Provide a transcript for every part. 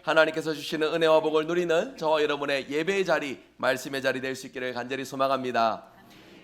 하나님께서 주시는 은혜와 복을 누리는 저와 여러분의 예배의 자리, 말씀의 자리 될 수 있기를 간절히 소망합니다.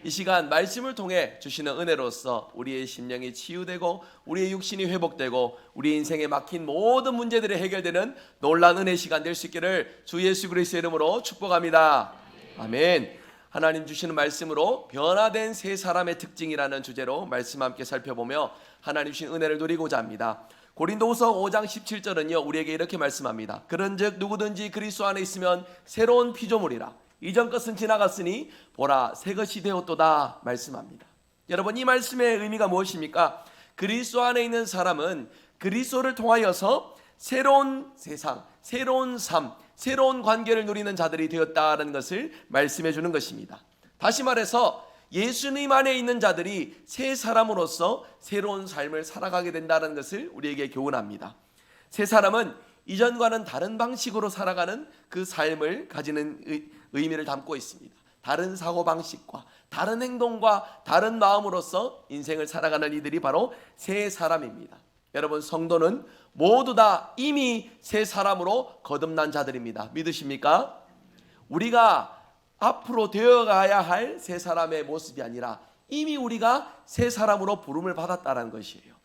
이 시간 말씀을 통해 주시는 은혜로서 우리의 심령이 치유되고 우리의 육신이 회복되고 우리 인생에 막힌 모든 문제들이 해결되는 놀라운 은혜 시간 될 수 있기를 주 예수 그리스도의 이름으로 축복합니다. 아멘. 하나님 주시는 말씀으로 변화된 세 사람의 특징이라는 주제로 말씀 함께 살펴보며 하나님 주신 은혜를 누리고자 합니다. 고린도후서 5장 17절은요 우리에게 이렇게 말씀합니다. 그런즉 누구든지 그리스도 안에 있으면 새로운 피조물이라. 이전 것은 지나갔으니 보라 새 것이 되었도다 말씀합니다. 여러분, 이 말씀의 의미가 무엇입니까? 그리스도 안에 있는 사람은 그리스도를 통하여서 새로운 세상, 새로운 삶, 새로운 관계를 누리는 자들이 되었다는 것을 말씀해 주는 것입니다. 다시 말해서 예수님 안에 있는 자들이 새 사람으로서 새로운 삶을 살아가게 된다는 것을 우리에게 교훈합니다. 새 사람은 이전과는 다른 방식으로 살아가는 그 삶을 가지는 의미를 담고 있습니다. 다른 사고방식과 다른 행동과 다른 마음으로서 인생을 살아가는 이들이 바로 새 사람입니다. 여러분, 성도는 모두 다 이미 새 사람으로 거듭난 자들입니다. 믿으십니까? 우리가 앞으로 되어가야 할 새 사람의 모습이 아니라 이미 우리가 새 사람으로 부름을 받았다는 것이에요.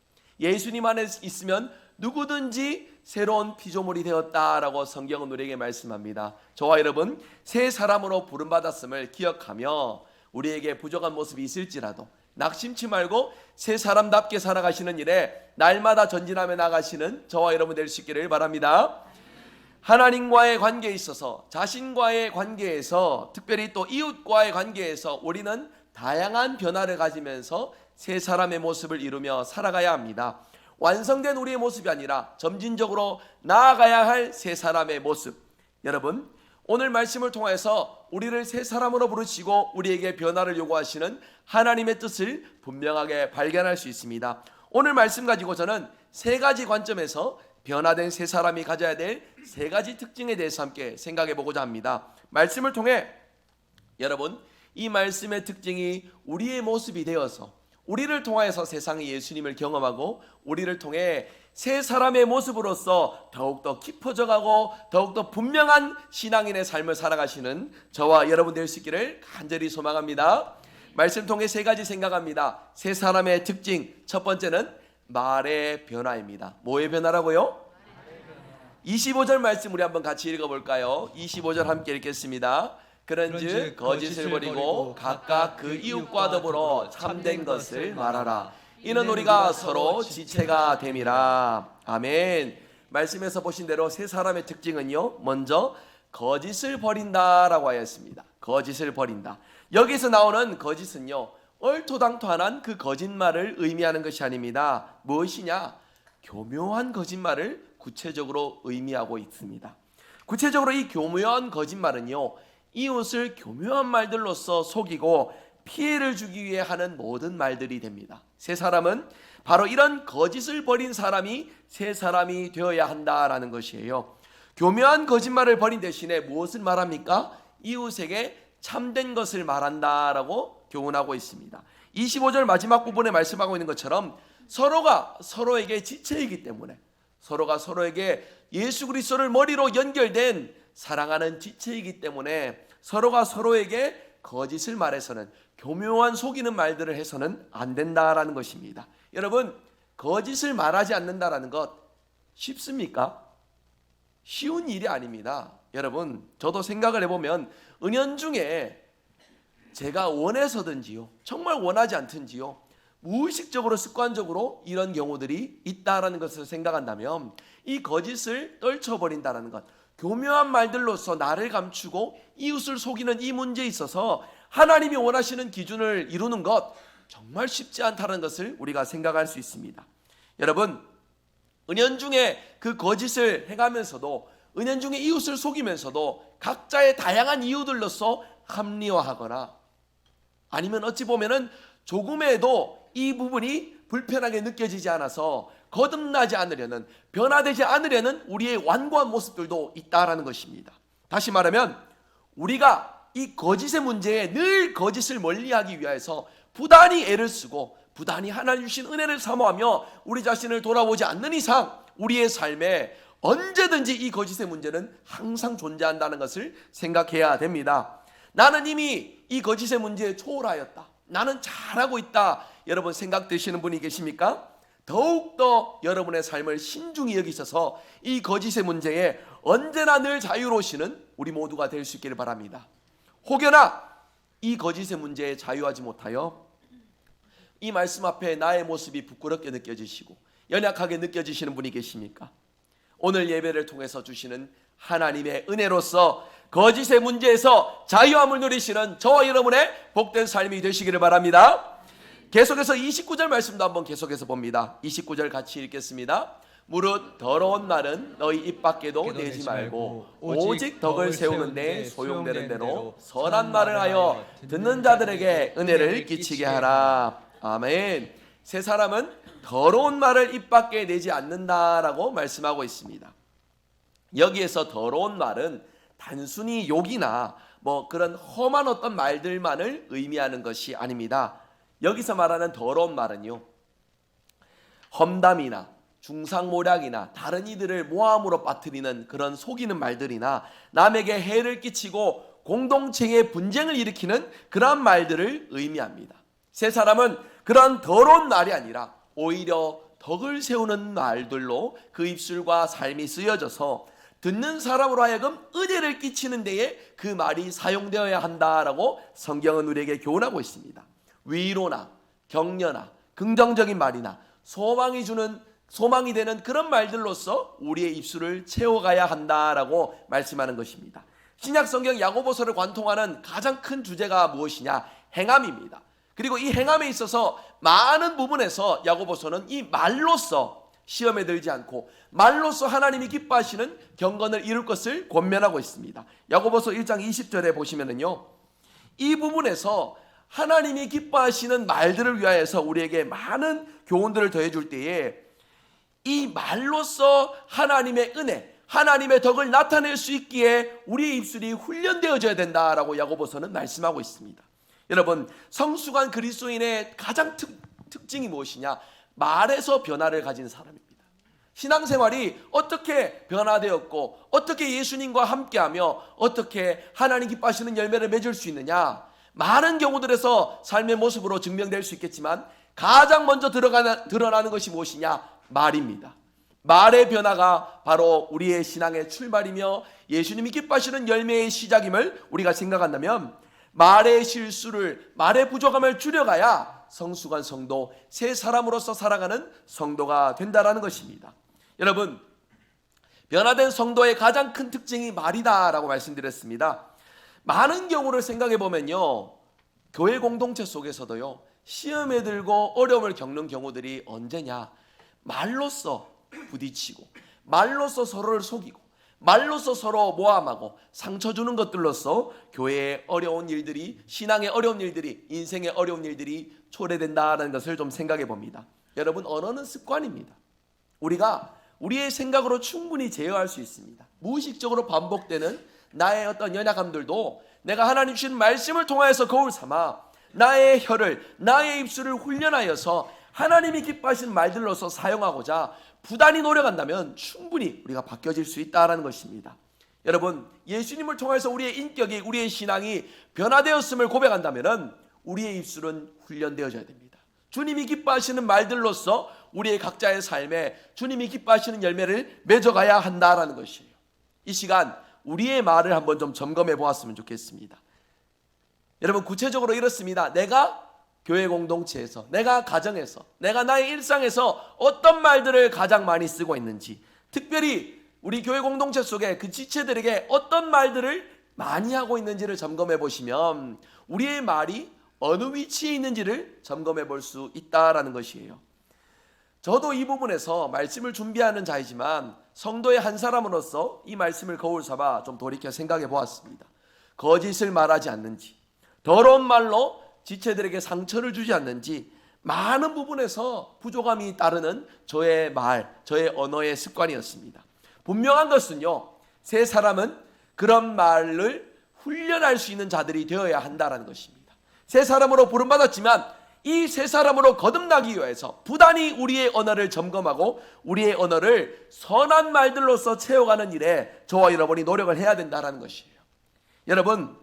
예수님 안에 있으면 누구든지 새로운 피조물이 되었다라고 성경은 우리에게 말씀합니다. 저와 여러분, 새 사람으로 부름받았음을 기억하며 우리에게 부족한 모습이 있을지라도 낙심치 말고 새 사람답게 살아가시는 일에 날마다 전진하며 나가시는 저와 여러분 될 수 있기를 바랍니다. 하나님과의 관계에 있어서, 자신과의 관계에서, 특별히 또 이웃과의 관계에서 우리는 다양한 변화를 가지면서 새 사람의 모습을 이루며 살아가야 합니다. 완성된 우리의 모습이 아니라 점진적으로 나아가야 할 새 사람의 모습. 여러분, 오늘 말씀을 통해서 우리를 새 사람으로 부르시고 우리에게 변화를 요구하시는 하나님의 뜻을 분명하게 발견할 수 있습니다. 오늘 말씀 가지고 저는 세 가지 관점에서 변화된 새 사람이 가져야 될 세 가지 특징에 대해서 함께 생각해 보고자 합니다. 말씀을 통해 여러분, 이 말씀의 특징이 우리의 모습이 되어서 우리를 통하여서 세상의 예수님을 경험하고 우리를 통해 새 사람의 모습으로서 더욱더 깊어져가고 더욱더 분명한 신앙인의 삶을 살아가시는 저와 여러분 될 수 있기를 간절히 소망합니다. 말씀 통해 세 가지 생각합니다. 새 사람의 특징, 첫 번째는 말의 변화입니다. 뭐의 변화라고요? 25절 말씀 우리 한번 같이 읽어볼까요? 25절 함께 읽겠습니다. 그런즉 거짓을 버리고 각각 그 이웃과 더불어 참된 것을 말하라. 이는 우리가 서로 지체가 됨이라. 아멘. 말씀에서 보신 대로 새 사람의 특징은요, 먼저 거짓을 버린다라고 하였습니다. 거짓을 버린다. 여기서 나오는 거짓은요, 얼토당토한 그 거짓말을 의미하는 것이 아닙니다. 무엇이냐? 교묘한 거짓말을 구체적으로 의미하고 있습니다. 구체적으로 이 교묘한 거짓말은요, 이웃을 교묘한 말들로서 속이고 피해를 주기 위해 하는 모든 말들이 됩니다. 새 사람은 바로 이런 거짓을 버린 사람이 새 사람이 되어야 한다라는 것이에요. 교묘한 거짓말을 버린 대신에 무엇을 말합니까? 이웃에게 참된 것을 말한다라고 교훈하고 있습니다. 25절 마지막 부분에 말씀하고 있는 것처럼 서로가 서로에게 지체이기 때문에, 서로가 서로에게 예수 그리스도를 머리로 연결된 사랑하는 지체이기 때문에 서로가 서로에게 거짓을 말해서는, 교묘한 속이는 말들을 해서는 안 된다라는 것입니다. 여러분, 거짓을 말하지 않는다라는 것 쉽습니까? 쉬운 일이 아닙니다. 여러분, 저도 생각을 해보면 은연중에 제가 원해서든지요, 정말 원하지 않든지요, 무의식적으로 습관적으로 이런 경우들이 있다라는 것을 생각한다면 이 거짓을 떨쳐버린다는 것, 교묘한 말들로서 나를 감추고 이웃을 속이는 이 문제에 있어서 하나님이 원하시는 기준을 이루는 것 정말 쉽지 않다는 것을 우리가 생각할 수 있습니다. 여러분, 은연중에 그 거짓을 행하면서도, 은연중에 이웃을 속이면서도 각자의 다양한 이유들로서 합리화하거나 아니면 어찌 보면은 조금에도 이 부분이 불편하게 느껴지지 않아서 거듭나지 않으려는, 변화되지 않으려는 우리의 완고한 모습들도 있다라는 것입니다. 다시 말하면 우리가 이 거짓의 문제에 늘 거짓을 멀리하기 위해서 부단히 애를 쓰고 부단히 하나님 주신 은혜를 사모하며 우리 자신을 돌아보지 않는 이상 우리의 삶에 언제든지 이 거짓의 문제는 항상 존재한다는 것을 생각해야 됩니다. 나는 이미 이 거짓의 문제에 초월하였다, 나는 잘하고 있다, 여러분 생각되시는 분이 계십니까? 더욱더 여러분의 삶을 신중히 여기셔서 이 거짓의 문제에 언제나 늘 자유로우시는 우리 모두가 될 수 있기를 바랍니다. 혹여나 이 거짓의 문제에 자유하지 못하여 이 말씀 앞에 나의 모습이 부끄럽게 느껴지시고 연약하게 느껴지시는 분이 계십니까? 오늘 예배를 통해서 주시는 하나님의 은혜로서 거짓의 문제에서 자유함을 누리시는 저와 여러분의 복된 삶이 되시기를 바랍니다. 계속해서 29절 말씀도 한번 계속해서 봅니다. 29절 같이 읽겠습니다. 무릇 더러운 말은 너희 입 밖에도 내지 말고 오직 덕을 세우는 데 소용되는 대로 선한 말을 하여 듣는 자들에게 은혜를 끼치게 하라. 아멘. 세 사람은 더러운 말을 입 밖에 내지 않는다라고 말씀하고 있습니다. 여기에서 더러운 말은 단순히 욕이나 그런 험한 어떤 말들만을 의미하는 것이 아닙니다. 여기서 말하는 더러운 말은요, 험담이나 중상모략이나 다른 이들을 모함으로 빠뜨리는 그런 속이는 말들이나 남에게 해를 끼치고 공동체의 분쟁을 일으키는 그런 말들을 의미합니다. 세 사람은 그런 더러운 말이 아니라 오히려 덕을 세우는 말들로 그 입술과 삶이 쓰여져서 듣는 사람으로 하여금 은혜를 끼치는 데에 그 말이 사용되어야 한다라고 성경은 우리에게 교훈하고 있습니다. 위로나 격려나 긍정적인 말이나 소망이 되는 그런 말들로서 우리의 입술을 채워가야 한다라고 말씀하는 것입니다. 신약 성경 야고보서를 관통하는 가장 큰 주제가 무엇이냐? 행함입니다. 그리고 이 행함에 있어서 많은 부분에서 야고보서는 이 말로서 시험에 들지 않고 말로서 하나님이 기뻐하시는 경건을 이룰 것을 권면하고 있습니다. 야고보서 1장 20절에 보시면은요, 이 부분에서 하나님이 기뻐하시는 말들을 위하여서 우리에게 많은 교훈들을 더해줄 때에 이 말로서 하나님의 은혜, 하나님의 덕을 나타낼 수 있기에 우리의 입술이 훈련되어져야 된다라고 야고보서는 말씀하고 있습니다. 여러분, 성숙한 그리스도인의 가장 특징이 무엇이냐? 말에서 변화를 가진 사람입니다. 신앙생활이 어떻게 변화되었고 어떻게 예수님과 함께하며 어떻게 하나님 기뻐하시는 열매를 맺을 수 있느냐? 많은 경우들에서 삶의 모습으로 증명될 수 있겠지만 가장 먼저 드러나는 것이 무엇이냐? 말입니다. 말의 변화가 바로 우리의 신앙의 출발이며 예수님이 기뻐하시는 열매의 시작임을 우리가 생각한다면 말의 실수를, 말의 부족함을 줄여가야 성숙한 성도, 새 사람으로서 살아가는 성도가 된다라는 것입니다. 여러분, 변화된 성도의 가장 큰 특징이 말이다라고 말씀드렸습니다. 많은 경우를 생각해 보면요, 교회 공동체 속에서도요, 시험에 들고 어려움을 겪는 경우들이 언제냐? 말로써 부딪히고 말로써 서로를 속이고 말로써 서로 모함하고 상처 주는 것들로서 교회의 어려운 일들이, 신앙의 어려운 일들이, 인생의 어려운 일들이 초래된다는 것을 좀 생각해 봅니다. 여러분, 언어는 습관입니다. 우리가 우리의 생각으로 충분히 제어할 수 있습니다. 무의식적으로 반복되는 나의 어떤 연약함들도 내가 하나님 주신 말씀을 통하여서 거울 삼아 나의 혀를, 나의 입술을 훈련하여서 하나님이 기뻐하시는 말들로서 사용하고자 부단히 노력한다면 충분히 우리가 바뀌어질 수 있다는 것입니다. 여러분, 예수님을 통해서 우리의 인격이, 우리의 신앙이 변화되었음을 고백한다면 우리의 입술은 훈련되어져야 됩니다. 주님이 기뻐하시는 말들로서 우리의 각자의 삶에 주님이 기뻐하시는 열매를 맺어가야 한다는 것이에요. 이 시간 우리의 말을 한번 좀 점검해 보았으면 좋겠습니다. 여러분, 구체적으로 이렇습니다. 내가 교회 공동체에서, 내가 가정에서, 내가 나의 일상에서 어떤 말들을 가장 많이 쓰고 있는지, 특별히 우리 교회 공동체 속에 그 지체들에게 어떤 말들을 많이 하고 있는지를 점검해 보시면 우리의 말이 어느 위치에 있는지를 점검해 볼 수 있다라는 것이에요. 저도 이 부분에서 말씀을 준비하는 자이지만 성도의 한 사람으로서 이 말씀을 거울 삼아 좀 돌이켜 생각해 보았습니다. 거짓을 말하지 않는지, 더러운 말로 지체들에게 상처를 주지 않는지, 많은 부분에서 부족함이 따르는 저의 말, 저의 언어의 습관이었습니다. 분명한 것은요, 세 사람은 그런 말을 훈련할 수 있는 자들이 되어야 한다는 것입니다. 세 사람으로 부름받았지만 이 세 사람으로 거듭나기 위해서 부단히 우리의 언어를 점검하고 우리의 언어를 선한 말들로서 채워가는 일에 저와 여러분이 노력을 해야 된다는 것이에요. 여러분,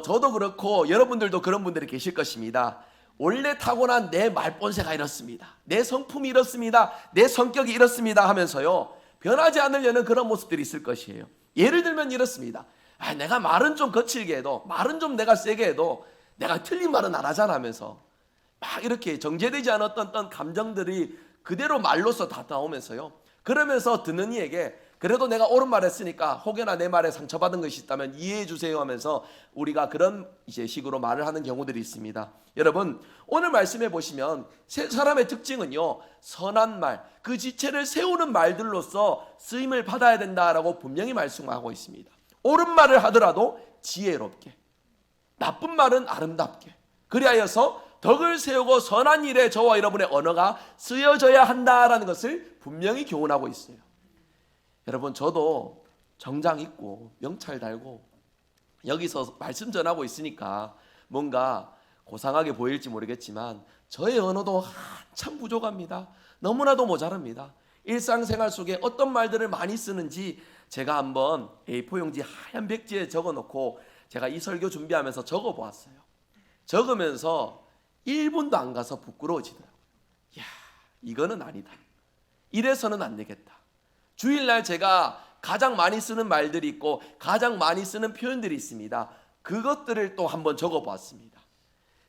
저도 그렇고 여러분들도 그런 분들이 계실 것입니다. 원래 타고난 내 말본새가 이렇습니다. 내 성품이 이렇습니다. 내 성격이 이렇습니다 하면서요, 변하지 않으려는 그런 모습들이 있을 것이에요. 예를 들면 이렇습니다. 내가 말은 좀 거칠게 해도, 말은 좀 내가 세게 해도 내가 틀린 말은 안 하잖아 하면서 막 이렇게 정제되지 않았던 어떤 감정들이 그대로 말로서 다 나오면서요, 그러면서 듣는 이에게 그래도 내가 옳은 말 했으니까 혹여나 내 말에 상처받은 것이 있다면 이해해 주세요 하면서 우리가 그런 식으로 말을 하는 경우들이 있습니다. 여러분, 오늘 말씀해 보시면 세 사람의 특징은요, 선한 말, 그 지체를 세우는 말들로서 쓰임을 받아야 된다라고 분명히 말씀하고 있습니다. 옳은 말을 하더라도 지혜롭게, 나쁜 말은 아름답게, 그리하여서 덕을 세우고 선한 일에 저와 여러분의 언어가 쓰여져야 한다라는 것을 분명히 교훈하고 있어요. 여러분, 저도 정장 입고 명찰 달고 여기서 말씀 전하고 있으니까 뭔가 고상하게 보일지 모르겠지만 저의 언어도 한참 부족합니다. 너무나도 모자랍니다. 일상생활 속에 어떤 말들을 많이 쓰는지 제가 한번 A4 용지 하얀 백지에 적어놓고 제가 이 설교 준비하면서 적어보았어요. 적으면서 1분도 안 가서 부끄러워지더라고요. 이야, 이거는 아니다. 이래서는 안 되겠다. 주일날 제가 가장 많이 쓰는 말들이 있고 가장 많이 쓰는 표현들이 있습니다. 그것들을 또 한번 적어보았습니다.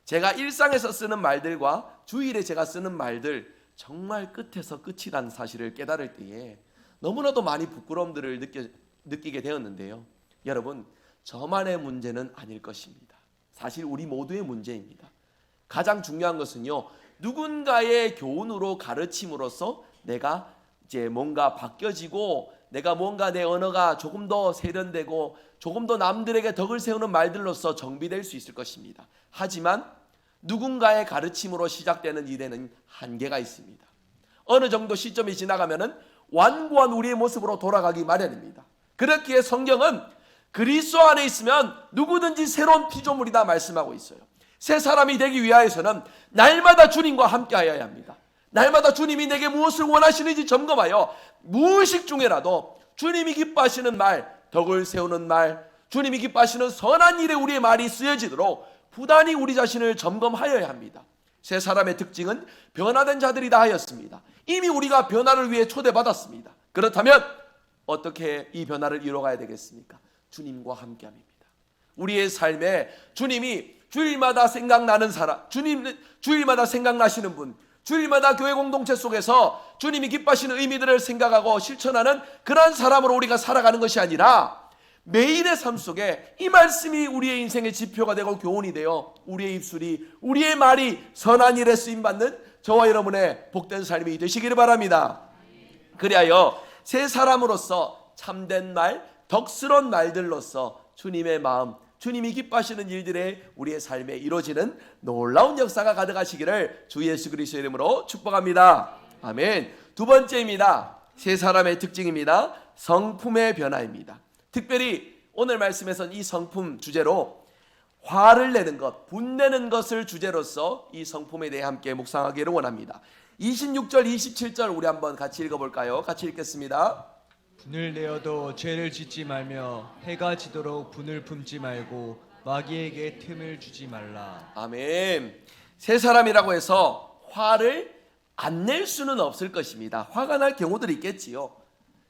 제가 일상에서 쓰는 말들과 주일에 제가 쓰는 말들, 정말 끝에서 끝이라는 사실을 깨달을 때에 너무나도 많이 부끄러움들을 느끼게 되었는데요. 여러분, 저만의 문제는 아닐 것입니다. 사실 우리 모두의 문제입니다. 가장 중요한 것은요, 누군가의 교훈으로 가르침으로써 내가 이제 뭔가 바뀌어지고 내가 뭔가 내 언어가 조금 더 세련되고 조금 더 남들에게 덕을 세우는 말들로서 정비될 수 있을 것입니다. 하지만 누군가의 가르침으로 시작되는 일에는 한계가 있습니다. 어느 정도 시점이 지나가면은 완고한 우리의 모습으로 돌아가기 마련입니다. 그렇기에 성경은 그리스도 안에 있으면 누구든지 새로운 피조물이다 말씀하고 있어요. 새 사람이 되기 위하여서는 날마다 주님과 함께 하여야 합니다. 날마다 주님이 내게 무엇을 원하시는지 점검하여 무의식 중에라도 주님이 기뻐하시는 말, 덕을 세우는 말, 주님이 기뻐하시는 선한 일에 우리의 말이 쓰여지도록 부단히 우리 자신을 점검하여야 합니다. 새 사람의 특징은 변화된 자들이다 하였습니다. 이미 우리가 변화를 위해 초대받았습니다. 그렇다면 어떻게 이 변화를 이뤄가야 되겠습니까? 주님과 함께함입니다. 우리의 삶에 주님이 주일마다 생각나는 사람, 주일마다 생각나시는 분, 주일마다 교회 공동체 속에서 주님이 기뻐하시는 의미들을 생각하고 실천하는 그런 사람으로 우리가 살아가는 것이 아니라 매일의 삶 속에 이 말씀이 우리의 인생의 지표가 되고 교훈이 되어 우리의 입술이, 우리의 말이 선한 일에 쓰임받는 저와 여러분의 복된 삶이 되시기를 바랍니다. 그리하여 새 사람으로서 참된 말, 덕스러운 말들로서 주님의 마음, 주님이 기뻐하시는 일들에 우리의 삶에 이루어지는 놀라운 역사가 가득하시기를 주 예수 그리스도의 이름으로 축복합니다. 아멘. 두 번째입니다. 세 사람의 특징입니다. 성품의 변화입니다. 특별히 오늘 말씀에서는 이 성품 주제로 화를 내는 것, 분내는 것을 주제로서 이 성품에 대해 함께 묵상하기를 원합니다. 26절, 27절 우리 한번 같이 읽어볼까요? 같이 읽겠습니다. 분을 내어도 죄를 짓지 말며 해가 지도록 분을 품지 말고 마귀에게 틈을 주지 말라. 아멘. 세 사람이라고 해서 화를 안 낼 수는 없을 것입니다. 화가 날 경우들이 있겠지요.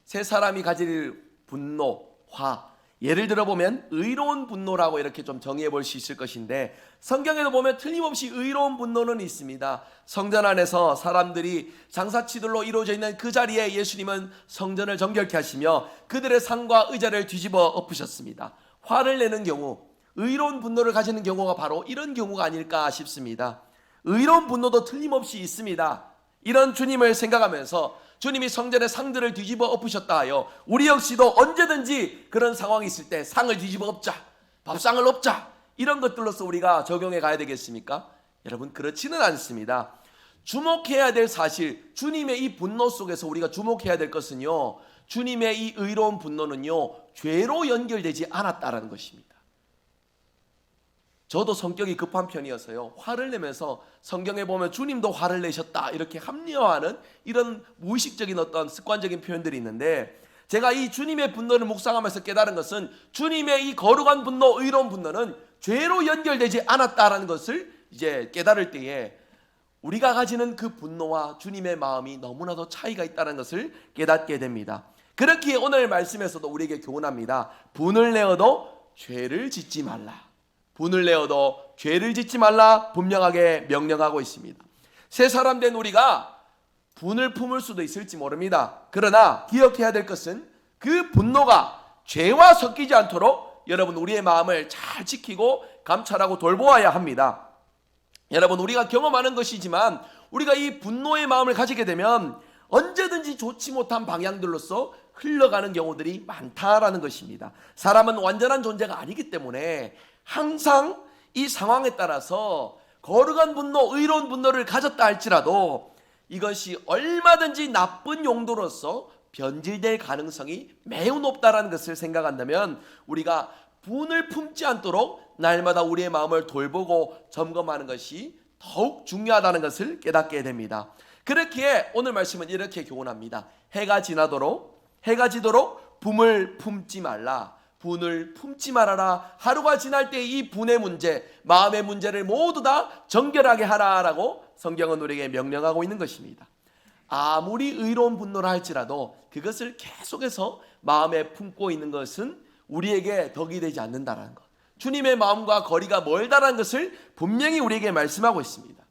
세 사람이 가질 분노, 화, 예를 들어 보면 의로운 분노라고 이렇게 좀 정의해 볼 수 있을 것인데, 성경에도 보면 틀림없이 의로운 분노는 있습니다. 성전 안에서 사람들이 장사치들로 이루어져 있는 그 자리에 예수님은 성전을 정결케 하시며 그들의 상과 의자를 뒤집어 엎으셨습니다. 화를 내는 경우, 의로운 분노를 가지는 경우가 바로 이런 경우가 아닐까 싶습니다. 의로운 분노도 틀림없이 있습니다. 이런 주님을 생각하면서 주님이 성전의 상들을 뒤집어 엎으셨다 하여 우리 역시도 언제든지 그런 상황이 있을 때 상을 뒤집어 엎자, 밥상을 엎자, 이런 것들로서 우리가 적용해 가야 되겠습니까? 여러분, 그렇지는 않습니다. 주목해야 될 사실, 주님의 이 분노 속에서 우리가 주목해야 될 것은요, 주님의 이 의로운 분노는요, 죄로 연결되지 않았다라는 것입니다. 저도 성격이 급한 편이어서요, 화를 내면서 성경에 보면 주님도 화를 내셨다 이렇게 합리화하는 이런 무의식적인 어떤 습관적인 표현들이 있는데, 제가 이 주님의 분노를 묵상하면서 깨달은 것은 주님의 이 거룩한 분노, 의로운 분노는 죄로 연결되지 않았다라는 것을 이제 깨달을 때에 우리가 가지는 그 분노와 주님의 마음이 너무나도 차이가 있다는 것을 깨닫게 됩니다. 그렇기에 오늘 말씀에서도 우리에게 교훈합니다. 분을 내어도 죄를 짓지 말라. 분을 내어도 죄를 짓지 말라 분명하게 명령하고 있습니다. 새 사람 된 우리가 분을 품을 수도 있을지 모릅니다. 그러나 기억해야 될 것은 그 분노가 죄와 섞이지 않도록 여러분 우리의 마음을 잘 지키고 감찰하고 돌보아야 합니다. 여러분 우리가 경험하는 것이지만 우리가 이 분노의 마음을 가지게 되면 언제든지 좋지 못한 방향들로서 흘러가는 경우들이 많다라는 것입니다. 사람은 완전한 존재가 아니기 때문에 항상 이 상황에 따라서 거룩한 분노, 의로운 분노를 가졌다 할지라도 이것이 얼마든지 나쁜 용도로서 변질될 가능성이 매우 높다라는 것을 생각한다면 우리가 분을 품지 않도록 날마다 우리의 마음을 돌보고 점검하는 것이 더욱 중요하다는 것을 깨닫게 됩니다. 그렇기에 오늘 말씀은 이렇게 교훈합니다. 해가 지도록 분을 품지 말라. 분을 품지 말아라. 하루가 지날 때 이 분의 문제, 마음의 문제를 모두 다 정결하게 하라라고 성경은 우리에게 명령하고 있는 것입니다. 아무리 의로운 분노를 할지라도 그것을 계속해서 마음에 품고 있는 것은 우리에게 덕이 되지 않는다는 것, 주님의 마음과 거리가 멀다는 것을 분명히 우리에게 말씀하고 있습니다.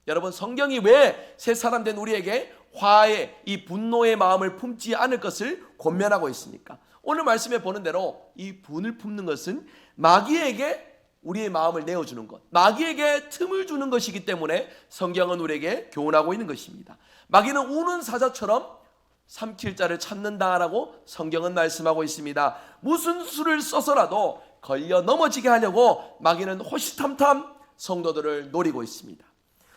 여러분 성경이 왜 새 사람 된 우리에게 화의 이 분노의 마음을 품지 않을 것을 권면하고 있습니까? 오늘 말씀에 보는 대로 이 분을 품는 것은 마귀에게 우리의 마음을 내어주는 것, 마귀에게 틈을 주는 것이기 때문에 성경은 우리에게 교훈하고 있는 것입니다. 마귀는 우는 사자처럼 삼킬 자를 찾는다라고 성경은 말씀하고 있습니다. 무슨 수를 써서라도 걸려 넘어지게 하려고 마귀는 호시탐탐 성도들을 노리고 있습니다.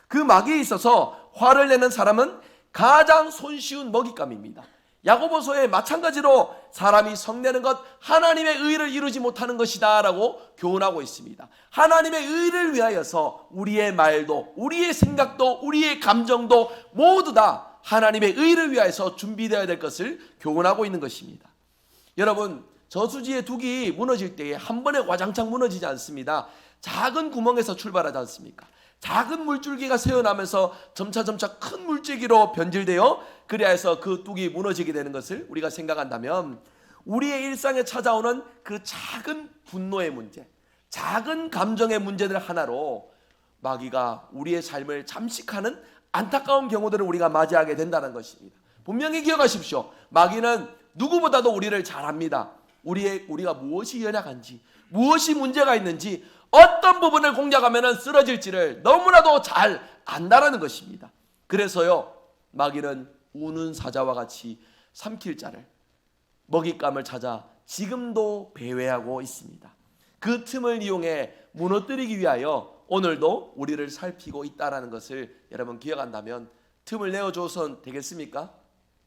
그 마귀에 있어서 화를 내는 사람은 가장 손쉬운 먹잇감입니다. 야고보서에 마찬가지로 사람이 성내는 것 하나님의 의를 이루지 못하는 것이다 라고 교훈하고 있습니다. 하나님의 의를 위하여서 우리의 말도 우리의 생각도 우리의 감정도 모두 다 하나님의 의를 위하여서 준비되어야 될 것을 교훈하고 있는 것입니다. 여러분 저수지의 둑이 무너질 때에 한 번에 와장창 무너지지 않습니다. 작은 구멍에서 출발하지 않습니까? 작은 물줄기가 새어나면서 점차 큰 물줄기로 변질되어 그리하여서 그 뚝이 무너지게 되는 것을 우리가 생각한다면 우리의 일상에 찾아오는 그 작은 분노의 문제, 작은 감정의 문제들 하나로 마귀가 우리의 삶을 잠식하는 안타까운 경우들을 우리가 맞이하게 된다는 것입니다. 분명히 기억하십시오. 마귀는 누구보다도 우리를 잘 압니다. 우리가 무엇이 연약한지, 무엇이 문제가 있는지, 어떤 부분을 공략하면 쓰러질지를 너무나도 잘 안다라는 것입니다. 그래서요 마귀는 우는 사자와 같이 삼킬 자를, 먹잇감을 찾아 지금도 배회하고 있습니다. 그 틈을 이용해 무너뜨리기 위하여 오늘도 우리를 살피고 있다는 것을 여러분 기억한다면 틈을 내어줘선 되겠습니까?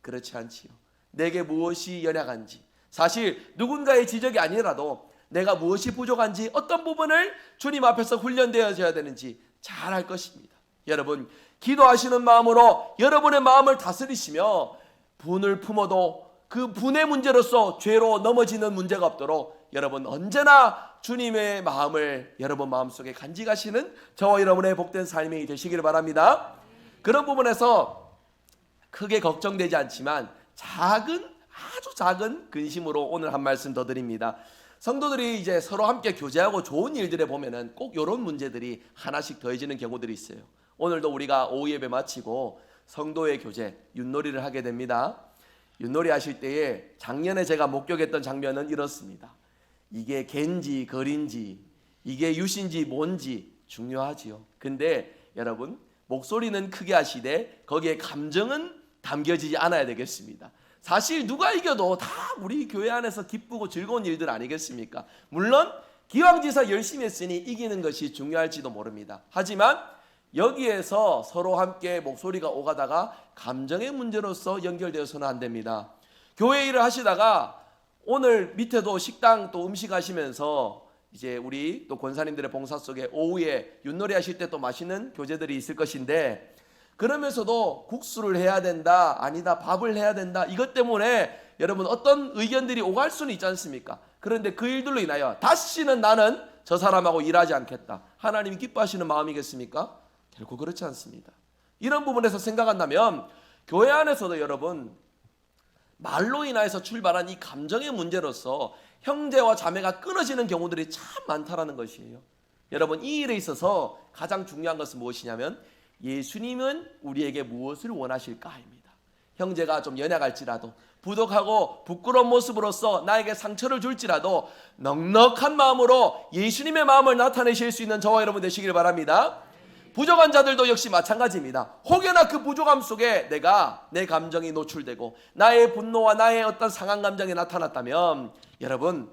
그렇지 않지요. 내게 무엇이 연약한지, 사실 누군가의 지적이 아니라도 내가 무엇이 부족한지, 어떤 부분을 주님 앞에서 훈련되어져야 되는지 잘 알 것입니다. 여러분 기도하시는 마음으로 여러분의 마음을 다스리시며 분을 품어도 그 분의 문제로서 죄로 넘어지는 문제가 없도록 여러분 언제나 주님의 마음을 여러분 마음속에 간직하시는 저와 여러분의 복된 삶이 되시기를 바랍니다. 그런 부분에서 크게 걱정되지 않지만 아주 작은 근심으로 오늘 한 말씀 더 드립니다. 성도들이 이제 서로 함께 교제하고 좋은 일들에 보면은 꼭 이런 문제들이 하나씩 더해지는 경우들이 있어요. 오늘도 우리가 오후 예배 마치고 성도의 교제, 윷놀이를 하게 됩니다. 윷놀이 하실 때에 작년에 제가 목격했던 장면은 이렇습니다. 이게 갠지 걸인지 이게 유신지 뭔지 중요하지요. 근데 여러분 목소리는 크게 하시되 거기에 감정은 담겨지지 않아야 되겠습니다. 사실 누가 이겨도 다 우리 교회 안에서 기쁘고 즐거운 일들 아니겠습니까? 물론 기왕지사 열심히 했으니 이기는 것이 중요할지도 모릅니다. 하지만 여기에서 서로 함께 목소리가 오가다가 감정의 문제로서 연결되어서는 안 됩니다. 교회 일을 하시다가 오늘 밑에도 식당 또 음식 하시면서 이제 우리 또 권사님들의 봉사 속에 오후에 윷놀이 하실 때 또 맛있는 교재들이 있을 것인데, 그러면서도 국수를 해야 된다, 아니다 밥을 해야 된다, 이것 때문에 여러분 어떤 의견들이 오갈 수는 있지 않습니까? 그런데 그 일들로 인하여 다시는 나는 저 사람하고 일하지 않겠다, 하나님이 기뻐하시는 마음이겠습니까? 결코 그렇지 않습니다. 이런 부분에서 생각한다면 교회 안에서도 여러분 말로 인하여서 출발한 이 감정의 문제로서 형제와 자매가 끊어지는 경우들이 참 많다라는 것이에요. 여러분, 이 일에 있어서 가장 중요한 것은 무엇이냐면 예수님은 우리에게 무엇을 원하실까입니다. 형제가 좀 연약할지라도, 부족하고 부끄러운 모습으로서 나에게 상처를 줄지라도 넉넉한 마음으로 예수님의 마음을 나타내실 수 있는 저와 여러분 되시길 바랍니다. 부족한 자들도 역시 마찬가지입니다. 혹여나 그 부족함 속에 내 감정이 노출되고 나의 분노와 나의 어떤 상한 감정이 나타났다면, 여러분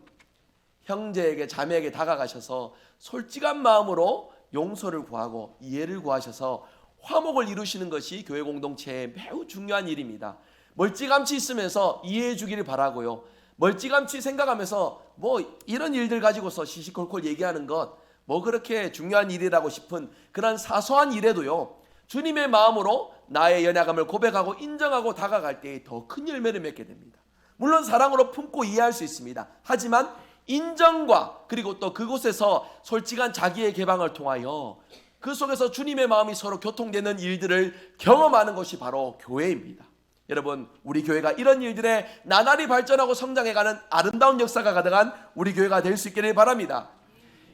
형제에게 자매에게 다가가셔서 솔직한 마음으로 용서를 구하고 이해를 구하셔서 화목을 이루시는 것이 교회 공동체의 매우 중요한 일입니다. 멀찌감치 있으면서 이해해 주기를 바라고요. 멀찌감치 생각하면서 뭐 이런 일들 가지고서 시시콜콜 얘기하는 것 뭐 그렇게 중요한 일이라고 싶은 그런 사소한 일에도요, 주님의 마음으로 나의 연약함을 고백하고 인정하고 다가갈 때 더 큰 열매를 맺게 됩니다. 물론 사랑으로 품고 이해할 수 있습니다. 하지만 인정과 그리고 또 그곳에서 솔직한 자기의 개방을 통하여 그 속에서 주님의 마음이 서로 교통되는 일들을 경험하는 것이 바로 교회입니다. 여러분, 우리 교회가 이런 일들에 나날이 발전하고 성장해가는 아름다운 역사가 가득한 우리 교회가 될 수 있기를 바랍니다.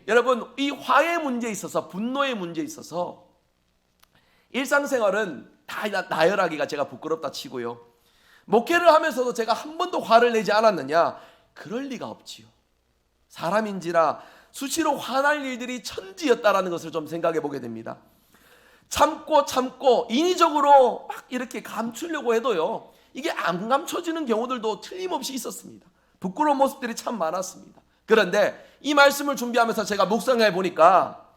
여러분, 이 화의 문제에 있어서, 분노의 문제에 있어서 일상생활은 다 나열하기가 제가 부끄럽다 치고요, 목회를 하면서도 제가 한 번도 화를 내지 않았느냐? 그럴 리가 없지요. 사람인지라 수시로 화날 일들이 천지였다라는 것을 좀 생각해 보게 됩니다. 참고 인위적으로 막 이렇게 감추려고 해도요, 이게 안 감춰지는 경우들도 틀림없이 있었습니다. 부끄러운 모습들이 참 많았습니다. 그런데 이 말씀을 준비하면서 제가 묵상해 보니까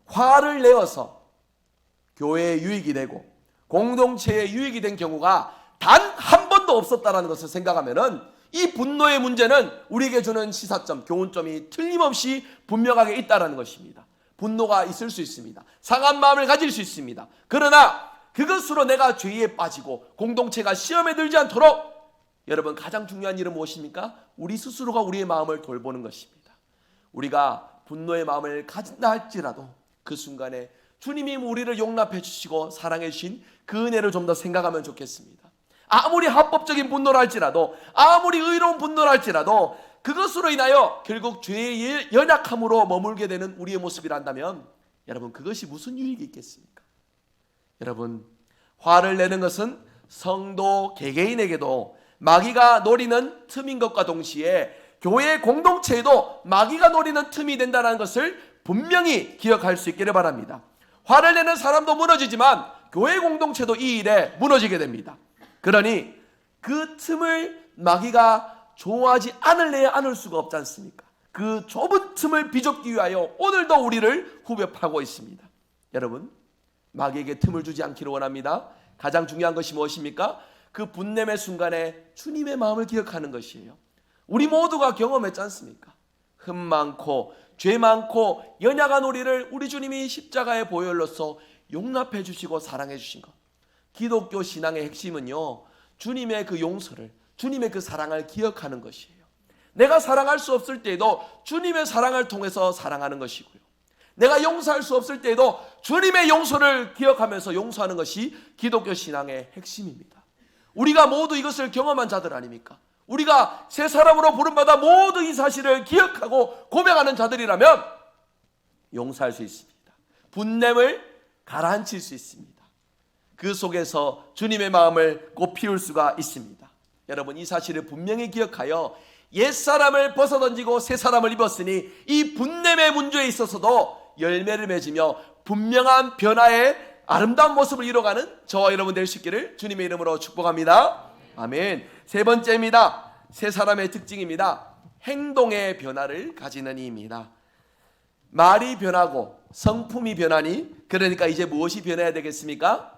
화를 내어서 교회에 유익이 되고 공동체에 유익이 된 경우가 단 한 번도 없었다는 것을 생각하면은 이 분노의 문제는 우리에게 주는 시사점, 교훈점이 틀림없이 분명하게 있다는 것입니다. 분노가 있을 수 있습니다. 상한 마음을 가질 수 있습니다. 그러나 그것으로 내가 죄에 빠지고 공동체가 시험에 들지 않도록, 여러분 가장 중요한 일은 무엇입니까? 우리 스스로가 우리의 마음을 돌보는 것입니다. 우리가 분노의 마음을 가진다 할지라도 그 순간에 주님이 우리를 용납해 주시고 사랑해 주신 그 은혜를 좀 더 생각하면 좋겠습니다. 아무리 합법적인 분노를 할지라도, 아무리 의로운 분노를 할지라도 그것으로 인하여 결국 죄의 연약함으로 머물게 되는 우리의 모습이란다면, 여러분 그것이 무슨 유익이 있겠습니까? 여러분, 화를 내는 것은 성도 개개인에게도 마귀가 노리는 틈인 것과 동시에 교회 공동체에도 마귀가 노리는 틈이 된다는 것을 분명히 기억할 수 있기를 바랍니다. 화를 내는 사람도 무너지지만 교회 공동체도 이 일에 무너지게 됩니다. 그러니 그 틈을 마귀가 좋아하지 않을 수가 없지 않습니까? 그 좁은 틈을 비좁기 위하여 오늘도 우리를 후벼파고 있습니다. 여러분, 마귀에게 틈을 주지 않기를 원합니다. 가장 중요한 것이 무엇입니까? 그 분냄의 순간에 주님의 마음을 기억하는 것이에요. 우리 모두가 경험했지 않습니까? 흠 많고 죄 많고 연약한 우리를 우리 주님이 십자가의 보혈로서 용납해 주시고 사랑해 주신 것. 기독교 신앙의 핵심은요, 주님의 그 용서를, 주님의 그 사랑을 기억하는 것이에요. 내가 사랑할 수 없을 때에도 주님의 사랑을 통해서 사랑하는 것이고요, 내가 용서할 수 없을 때에도 주님의 용서를 기억하면서 용서하는 것이 기독교 신앙의 핵심입니다. 우리가 모두 이것을 경험한 자들 아닙니까? 우리가 새 사람으로 부름받아 모두 이 사실을 기억하고 고백하는 자들이라면 용서할 수 있습니다. 분냄을 가라앉힐 수 있습니다. 그 속에서 주님의 마음을 꽃피울 수가 있습니다. 여러분, 이 사실을 분명히 기억하여 옛사람을 벗어던지고 새사람을 입었으니 이 분냄의 문제에 있어서도 열매를 맺으며 분명한 변화의 아름다운 모습을 이뤄가는 저와 여러분 될 수 있기를 주님의 이름으로 축복합니다. 아멘. 세 번째입니다. 세 사람의 특징입니다. 행동의 변화를 가지는 이입니다. 말이 변하고 성품이 변하니, 그러니까 이제 무엇이 변해야 되겠습니까?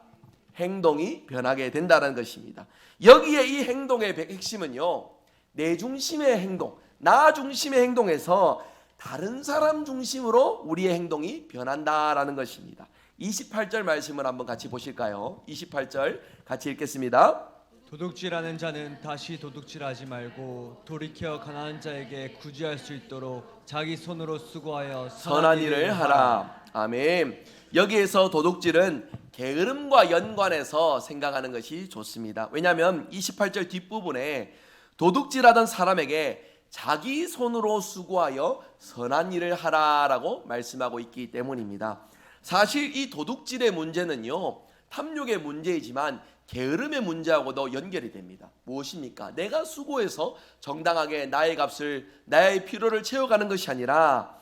행동이 변하게 된다는 것입니다. 여기에 이 행동의 핵심은요, 내 중심의 행동, 나 중심의 행동에서 다른 사람 중심으로 우리의 행동이 변한다라는 것입니다. 28절 말씀을 한번 같이 보실까요? 28절 같이 읽겠습니다. 도둑질하는 자는 다시 도둑질하지 말고 돌이켜 가난한 자에게 구제할 수 있도록 자기 손으로 수고하여 선한 일을 하라. 아멘. 여기에서 도둑질은 게으름과 연관해서 생각하는 것이 좋습니다. 왜냐하면 28절 뒷부분에 도둑질하던 사람에게 자기 손으로 수고하여 선한 일을 하라라고 말씀하고 있기 때문입니다. 사실 이 도둑질의 문제는요, 탐욕의 문제이지만 게으름의 문제하고도 연결이 됩니다. 무엇입니까? 내가 수고해서 정당하게 나의 값을, 나의 필요를 채워가는 것이 아니라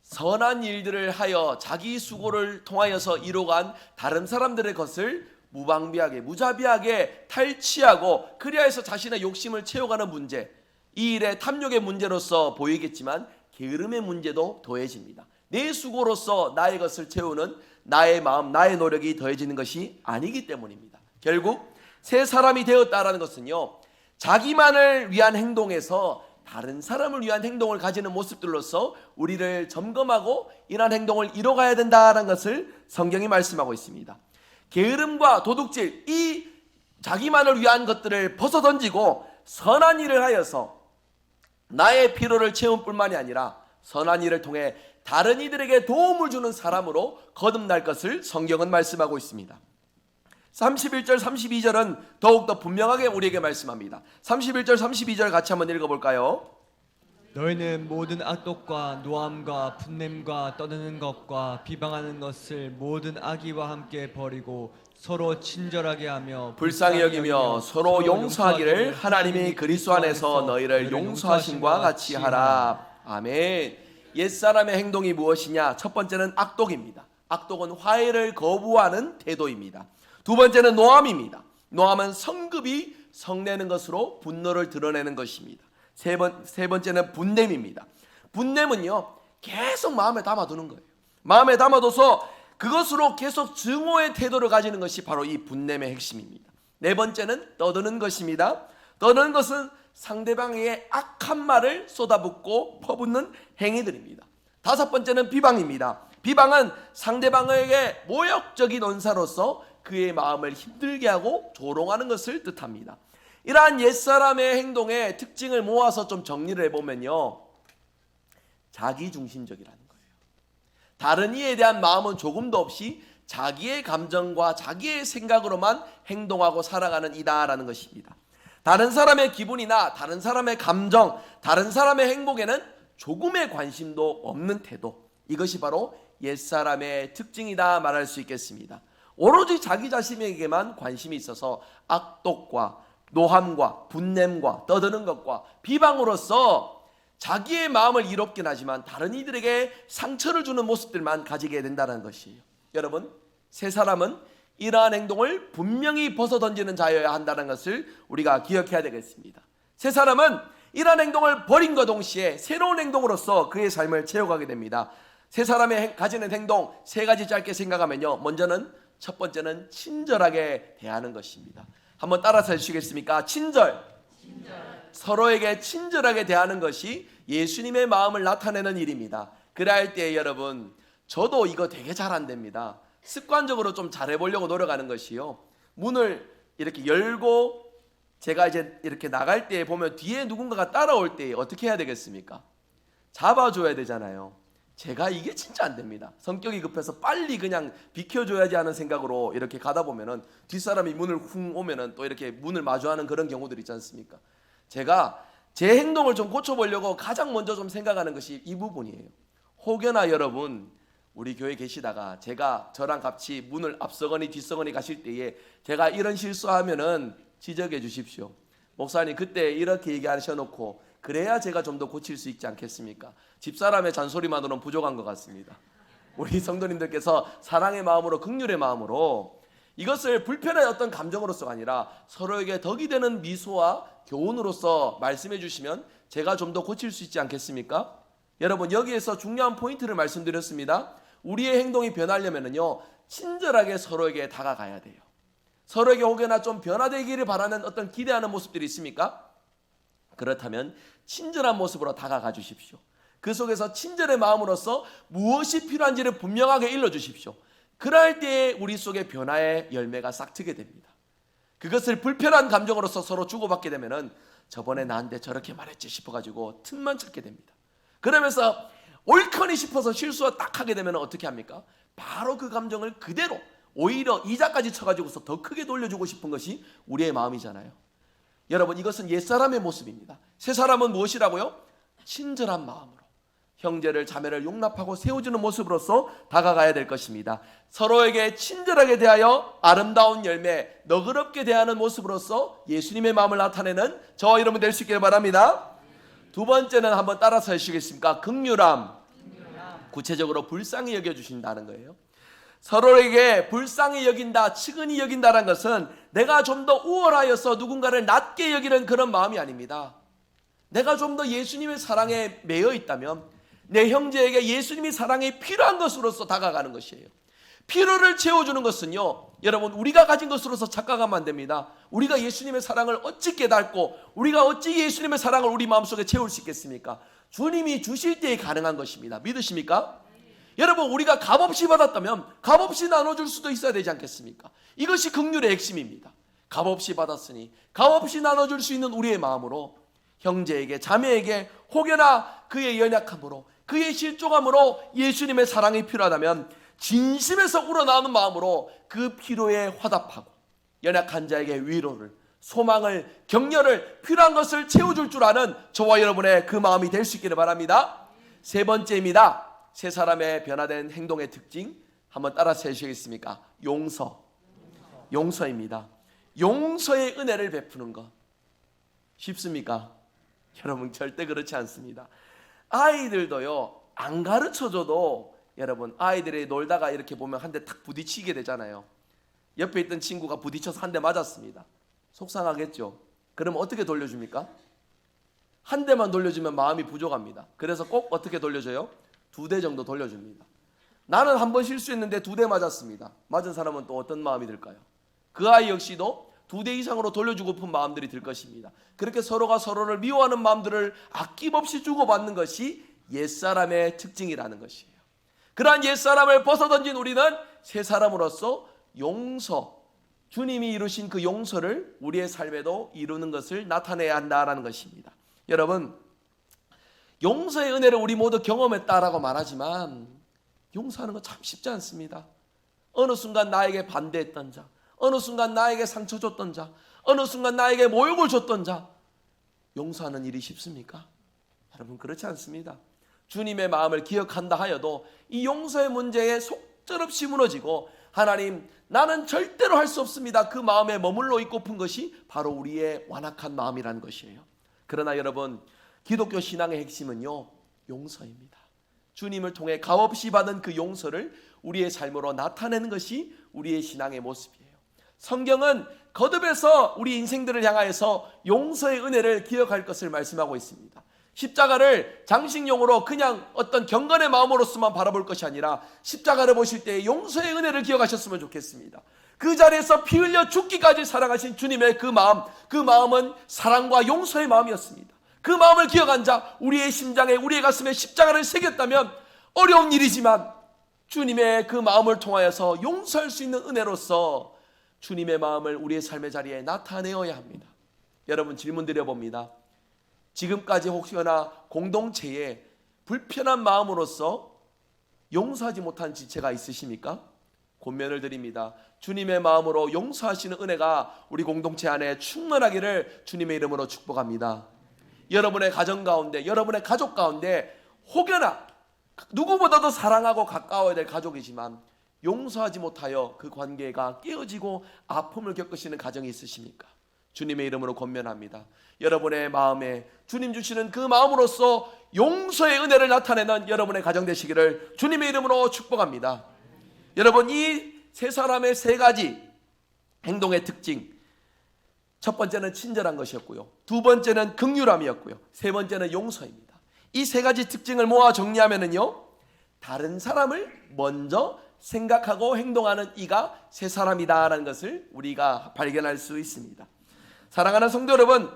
선한 일들을 하여 자기 수고를 통하여서 이뤄간 다른 사람들의 것을 무방비하게, 무자비하게 탈취하고 그리하여서 자신의 욕심을 채워가는 문제, 이 일의 탐욕의 문제로서 보이겠지만 게으름의 문제도 더해집니다. 내 수고로서 나의 것을 채우는 나의 마음, 나의 노력이 더해지는 것이 아니기 때문입니다. 결국 새 사람이 되었다라는 것은요, 자기만을 위한 행동에서 다른 사람을 위한 행동을 가지는 모습들로서 우리를 점검하고 이러한 행동을 이뤄가야 된다는 것을 성경이 말씀하고 있습니다. 게으름과 도둑질, 이 자기만을 위한 것들을 벗어던지고 선한 일을 하여서 나의 필요를 채울 뿐만이 아니라 선한 일을 통해 다른 이들에게 도움을 주는 사람으로 거듭날 것을 성경은 말씀하고 있습니다. 31절 32절은 더욱더 분명하게 우리에게 말씀합니다. 31절 32절 같이 한번 읽어볼까요? 너희는 모든 악독과 노함과 분냄과 떠드는 것과 비방하는 것을 모든 악의와 함께 버리고 서로 친절하게 하며 불쌍히 여기며 서로 용서하기를 하나님이 그리스도 안에서 너희를 용서하심과 같이 하라. 아멘. 옛사람의 행동이 무엇이냐? 첫 번째는 악독입니다. 악독은 화해를 거부하는 태도입니다. 두 번째는 노함입니다. 노함은 성급이 성내는 것으로 분노를 드러내는 것입니다. 세 번째는 분냄입니다. 분냄은요, 계속 마음에 담아두는 거예요. 마음에 담아둬서 그것으로 계속 증오의 태도를 가지는 것이 바로 이 분냄의 핵심입니다. 네 번째는 떠드는 것입니다. 떠드는 것은 상대방에게 악한 말을 쏟아붓고 퍼붓는 행위들입니다. 다섯 번째는 비방입니다. 비방은 상대방에게 모욕적인 언사로서 그의 마음을 힘들게 하고 조롱하는 것을 뜻합니다. 이러한 옛사람의 행동의 특징을 모아서 좀 정리를 해보면요, 자기중심적이라는 거예요. 다른 이에 대한 마음은 조금도 없이 자기의 감정과 자기의 생각으로만 행동하고 살아가는 이다라는 것입니다. 다른 사람의 기분이나 다른 사람의 감정, 다른 사람의 행복에는 조금의 관심도 없는 태도, 이것이 바로 옛사람의 특징이다 말할 수 있겠습니다. 오로지 자기 자신에게만 관심이 있어서 악독과 노함과 분냄과 떠드는 것과 비방으로써 자기의 마음을 이롭긴 하지만 다른 이들에게 상처를 주는 모습들만 가지게 된다는 것이에요. 여러분, 새 사람은 이러한 행동을 분명히 벗어던지는 자여야 한다는 것을 우리가 기억해야 되겠습니다. 새 사람은 이러한 행동을 버림과 동시에 새로운 행동으로서 그의 삶을 채워가게 됩니다. 새 사람의 가지는 행동 세 가지 짧게 생각하면요, 먼저는 첫 번째는 친절하게 대하는 것입니다. 한번 따라서 해주시겠습니까? 친절. 서로에게 친절하게 대하는 것이 예수님의 마음을 나타내는 일입니다. 그럴 때 여러분, 저도 이거 되게 잘 안 됩니다. 습관적으로 좀 잘해보려고 노력하는 것이요, 문을 이렇게 열고 제가 이제 이렇게 나갈 때 보면 뒤에 누군가가 따라올 때 어떻게 해야 되겠습니까? 잡아줘야 되잖아요. 제가 이게 진짜 안 됩니다. 성격이 급해서 빨리 그냥 비켜줘야지 하는 생각으로 이렇게 가다 보면은 뒷사람이 문을 훅 오면은 또 이렇게 문을 마주하는 그런 경우들 있지 않습니까? 제가 제 행동을 좀 고쳐보려고 가장 먼저 좀 생각하는 것이 이 부분이에요. 혹여나 여러분, 우리 교회 계시다가 제가 저랑 같이 문을 앞서거니 뒷서거니 가실 때에 제가 이런 실수하면은 지적해 주십시오. 목사님 그때 이렇게 얘기하셔놓고 그래야 제가 좀 더 고칠 수 있지 않겠습니까? 집사람의 잔소리만으로는 부족한 것 같습니다. 우리 성도님들께서 사랑의 마음으로, 긍휼의 마음으로 이것을 불편한 어떤 감정으로서가 아니라 서로에게 덕이 되는 미소와 교훈으로서 말씀해 주시면 제가 좀 더 고칠 수 있지 않겠습니까? 여러분, 여기에서 중요한 포인트를 말씀드렸습니다. 우리의 행동이 변하려면요, 친절하게 서로에게 다가가야 돼요. 서로에게 혹여나 좀 변화되기를 바라는 어떤 기대하는 모습들이 있습니까? 그렇다면 친절한 모습으로 다가가 주십시오. 그 속에서 친절의 마음으로서 무엇이 필요한지를 분명하게 일러주십시오. 그럴 때에 우리 속에 변화의 열매가 싹트게 됩니다. 그것을 불편한 감정으로서 서로 주고받게 되면은 저번에 나한테 저렇게 말했지 싶어가지고 틈만 찾게 됩니다. 그러면서 옳거니 싶어서 실수가 딱 하게 되면 어떻게 합니까? 바로 그 감정을 그대로 오히려 이자까지 쳐가지고서 더 크게 돌려주고 싶은 것이 우리의 마음이잖아요. 여러분, 이것은 옛사람의 모습입니다. 새사람은 무엇이라고요? 친절한 마음으로 형제를 자매를 용납하고 세워주는 모습으로서 다가가야 될 것입니다. 서로에게 친절하게 대하여 아름다운 열매, 너그럽게 대하는 모습으로서 예수님의 마음을 나타내는 저와 여러분 될 수 있기를 바랍니다. 두 번째는 한번 따라서 하시겠습니까? 긍휼함. 구체적으로 불쌍히 여겨주신다는 거예요. 서로에게 불쌍히 여긴다, 측은히 여긴다는 것은 내가 좀 더 우월하여서 누군가를 낮게 여기는 그런 마음이 아닙니다. 내가 좀 더 예수님의 사랑에 매여 있다면 내 형제에게 예수님의 사랑이 필요한 것으로서 다가가는 것이에요. 필요를 채워주는 것은요, 여러분, 우리가 가진 것으로서 착각하면 안 됩니다. 우리가 예수님의 사랑을 어찌 깨닫고 우리가 어찌 예수님의 사랑을 우리 마음속에 채울 수 있겠습니까? 주님이 주실 때에 가능한 것입니다. 믿으십니까? 여러분, 우리가 값없이 받았다면 값없이 나눠줄 수도 있어야 되지 않겠습니까? 이것이 긍휼의 핵심입니다. 값없이 받았으니 값없이 나눠줄 수 있는 우리의 마음으로 형제에게, 자매에게 혹여나 그의 연약함으로, 그의 실족함으로 예수님의 사랑이 필요하다면 진심에서 우러나오는 마음으로 그 필요에 화답하고 연약한 자에게 위로를, 소망을, 격려를, 필요한 것을 채워줄 줄 아는 저와 여러분의 그 마음이 될 수 있기를 바랍니다. 세 번째입니다. 세 사람의 변화된 행동의 특징 한번 따라서 해주시겠습니까? 용서입니다. 용서의 은혜를 베푸는 것 쉽습니까? 여러분, 절대 그렇지 않습니다. 아이들도요, 안 가르쳐줘도 여러분, 아이들이 놀다가 이렇게 보면 한 대 탁 부딪히게 되잖아요. 옆에 있던 친구가 부딪혀서 한 대 맞았습니다. 속상하겠죠? 그럼 어떻게 돌려줍니까? 한 대만 돌려주면 마음이 부족합니다. 그래서 꼭 어떻게 돌려줘요? 2대 정도 돌려줍니다. 나는 한 번 실수했는데 2대 맞았습니다. 맞은 사람은 또 어떤 마음이 들까요? 그 아이 역시도 2대 이상으로 돌려주고픈 마음들이 들 것입니다. 그렇게 서로가 서로를 미워하는 마음들을 아낌없이 주고받는 것이 옛사람의 특징이라는 것이에요. 그러한 옛사람을 벗어던진 우리는 새 사람으로서 용서, 주님이 이루신 그 용서를 우리의 삶에도 이루는 것을 나타내야 한다는 것입니다. 여러분, 용서의 은혜를 우리 모두 경험했다라고 말하지만 용서하는 건 참 쉽지 않습니다. 어느 순간 나에게 반대했던 자, 어느 순간 나에게 상처 줬던 자, 어느 순간 나에게 모욕을 줬던 자, 용서하는 일이 쉽습니까? 여러분, 그렇지 않습니다. 주님의 마음을 기억한다 하여도 이 용서의 문제에 속절없이 무너지고, 하나님, 나는 절대로 할 수 없습니다, 그 마음에 머물러 있고픈 것이 바로 우리의 완악한 마음이라는 것이에요. 그러나 여러분, 기독교 신앙의 핵심은요, 용서입니다. 주님을 통해 값없이 받은 그 용서를 우리의 삶으로 나타내는 것이 우리의 신앙의 모습이에요. 성경은 거듭해서 우리 인생들을 향하여서 용서의 은혜를 기억할 것을 말씀하고 있습니다. 십자가를 장식용으로 그냥 어떤 경건의 마음으로서만 바라볼 것이 아니라 십자가를 보실 때 용서의 은혜를 기억하셨으면 좋겠습니다. 그 자리에서 피 흘려 죽기까지 사랑하신 주님의 그 마음은 사랑과 용서의 마음이었습니다. 그 마음을 기억한 자, 우리의 심장에, 우리의 가슴에 십자가를 새겼다면 어려운 일이지만 주님의 그 마음을 통하여서 용서할 수 있는 은혜로서 주님의 마음을 우리의 삶의 자리에 나타내어야 합니다. 여러분, 질문 드려봅니다. 지금까지 혹시나 공동체에 불편한 마음으로서 용서하지 못한 지체가 있으십니까? 권면을 드립니다. 주님의 마음으로 용서하시는 은혜가 우리 공동체 안에 충만하기를 주님의 이름으로 축복합니다. 여러분의 가정 가운데, 여러분의 가족 가운데 혹여나 누구보다도 사랑하고 가까워야 될 가족이지만 용서하지 못하여 그 관계가 깨어지고 아픔을 겪으시는 가정이 있으십니까? 주님의 이름으로 권면합니다. 여러분의 마음에 주님 주시는 그 마음으로서 용서의 은혜를 나타내는 여러분의 가정 되시기를 주님의 이름으로 축복합니다. 여러분, 이 세 사람의 세 가지 행동의 특징, 첫 번째는 친절한 것이었고요, 두 번째는 긍휼함이었고요, 세 번째는 용서입니다. 이 세 가지 특징을 모아 정리하면은요, 다른 사람을 먼저 생각하고 행동하는 이가 세 사람이다라는 것을 우리가 발견할 수 있습니다. 사랑하는 성도 여러분,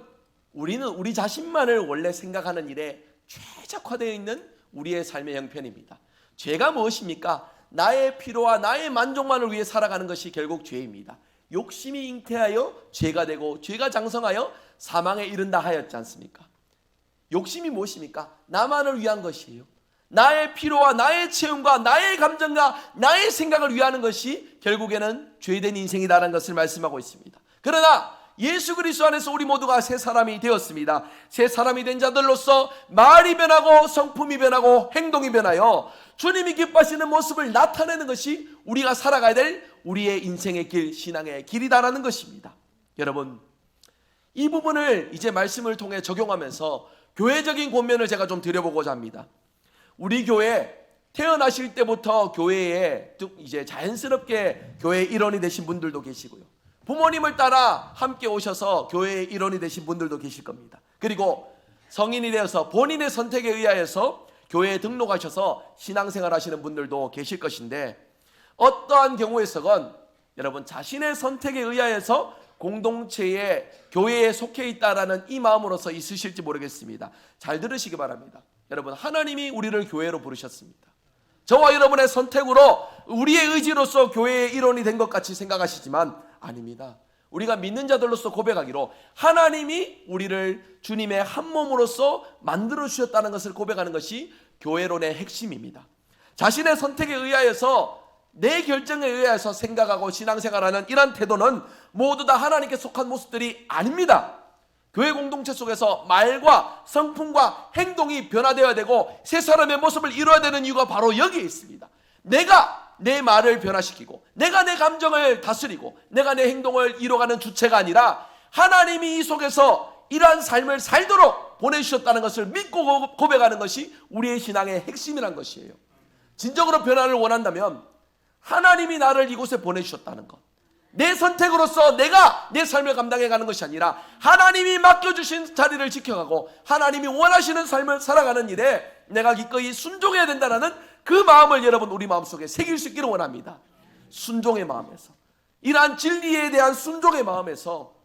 우리는 우리 자신만을 원래 생각하는 일에 최적화되어 있는 우리의 삶의 형편입니다. 죄가 무엇입니까? 나의 필요와 나의 만족만을 위해 살아가는 것이 결국 죄입니다. 욕심이 잉태하여 죄가 되고 죄가 장성하여 사망에 이른다 하였지 않습니까? 욕심이 무엇입니까? 나만을 위한 것이에요. 나의 필요와 나의 체험과 나의 감정과 나의 생각을 위하는 것이 결국에는 죄된 인생이다라는 것을 말씀하고 있습니다. 그러나 예수 그리스도 안에서 우리 모두가 새 사람이 되었습니다. 새 사람이 된 자들로서 말이 변하고 성품이 변하고 행동이 변하여 주님이 기뻐하시는 모습을 나타내는 것이 우리가 살아가야 될 우리의 인생의 길, 신앙의 길이다라는 것입니다. 여러분, 이 부분을 이제 말씀을 통해 적용하면서 교회적인 권면을 제가 좀 드려보고자 합니다. 우리 교회 태어나실 때부터 교회에 이제 자연스럽게 교회의 일원이 되신 분들도 계시고요. 부모님을 따라 함께 오셔서 교회의 일원이 되신 분들도 계실 겁니다. 그리고 성인이 되어서 본인의 선택에 의하여서 교회에 등록하셔서 신앙생활 하시는 분들도 계실 것인데, 어떠한 경우에서건 여러분 자신의 선택에 의하여서 공동체에 교회에 속해 있다라는 이 마음으로서 있으실지 모르겠습니다. 잘 들으시기 바랍니다. 여러분, 하나님이 우리를 교회로 부르셨습니다. 저와 여러분의 선택으로 우리의 의지로서 교회의 일원이 된 것 같이 생각하시지만 아닙니다. 우리가 믿는 자들로서 고백하기로 하나님이 우리를 주님의 한 몸으로서 만들어 주셨다는 것을 고백하는 것이 교회론의 핵심입니다. 자신의 선택에 의하여서 내 결정에 의해서 생각하고 신앙생활하는 이런 태도는 모두 다 하나님께 속한 모습들이 아닙니다. 교회 공동체 속에서 말과 성품과 행동이 변화되어야 되고 새 사람의 모습을 이루어야 되는 이유가 바로 여기에 있습니다. 내가 내 말을 변화시키고 내가 내 감정을 다스리고 내가 내 행동을 이뤄가는 주체가 아니라 하나님이 이 속에서 이러한 삶을 살도록 보내주셨다는 것을 믿고 고백하는 것이 우리의 신앙의 핵심이란 것이에요. 진정으로 변화를 원한다면 하나님이 나를 이곳에 보내주셨다는 것, 내 선택으로서 내가 내 삶을 감당해가는 것이 아니라 하나님이 맡겨주신 자리를 지켜가고 하나님이 원하시는 삶을 살아가는 일에 내가 기꺼이 순종해야 된다는 그 마음을 여러분 우리 마음속에 새길 수 있기를 원합니다. 순종의 마음에서, 이러한 진리에 대한 순종의 마음에서